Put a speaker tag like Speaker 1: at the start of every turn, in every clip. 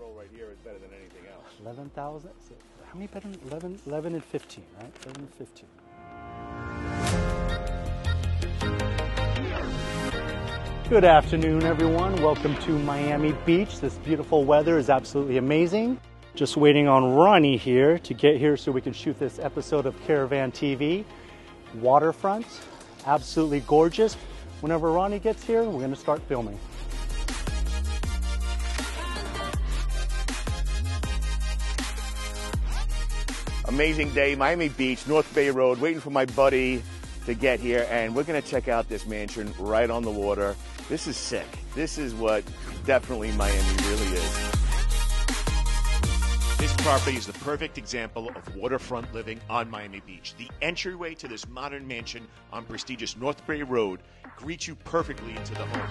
Speaker 1: control right here is better than anything else.
Speaker 2: 11,000? How many better? 11 and 15, right? 11 and 15. Good afternoon, everyone. Welcome to Miami Beach. This beautiful weather is absolutely amazing. Just waiting on Ronnie here to get here so we can shoot this episode of Caravan TV. Waterfront, absolutely gorgeous. Whenever Ronnie gets here, we're going to start filming.
Speaker 1: Amazing day, Miami Beach, North Bay Road, waiting for my buddy to get here, and we're going to check out this mansion right on the water. This is sick. This is what definitely Miami really is.
Speaker 3: This property is the perfect example of waterfront living on Miami Beach. The entryway to this modern mansion on prestigious North Bay Road greets you perfectly into the home.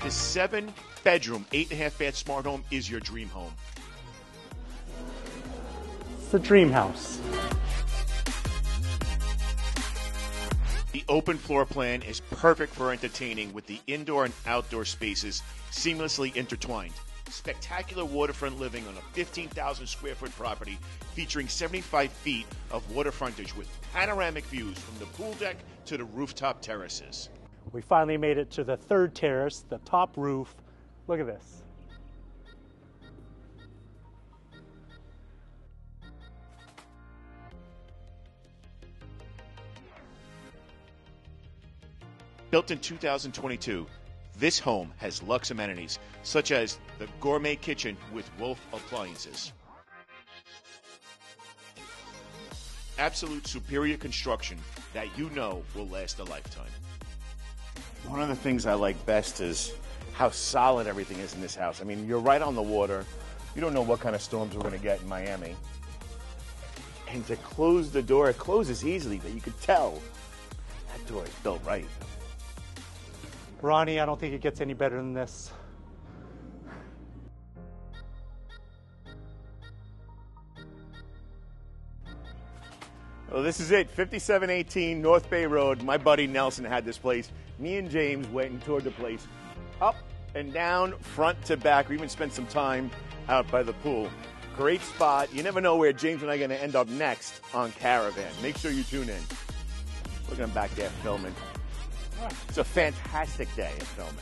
Speaker 3: This 7-bedroom, 8.5-bath smart home is your dream home.
Speaker 2: It's a dream house.
Speaker 3: The open floor plan is perfect for entertaining with the indoor and outdoor spaces seamlessly intertwined. Spectacular waterfront living on a 15,000 square foot property featuring 75 feet of water frontage with panoramic views from the pool deck to the rooftop terraces.
Speaker 2: We finally made it to the third terrace, the top roof. Look at this.
Speaker 3: Built in 2022, this home has luxe amenities such as the gourmet kitchen with Wolf appliances. Absolute superior construction that you know will last a lifetime.
Speaker 1: One of the things I like best is how solid everything is in this house. I mean, you're right on the water. You don't know what kind of storms we're going to get in Miami. And to close the door, it closes easily, but you could tell that door is built right.
Speaker 2: Ronnie, I don't think it gets any better than this.
Speaker 1: Well, this is it, 5718 North Bay Road. My buddy Nelson had this place. Me and James went and toured the place up and down, front to back. We even spent some time out by the pool. Great spot. You never know where James and I are going to end up next on Caravan. Make sure you tune in. Look at him back there filming. It's a fantastic day of filming.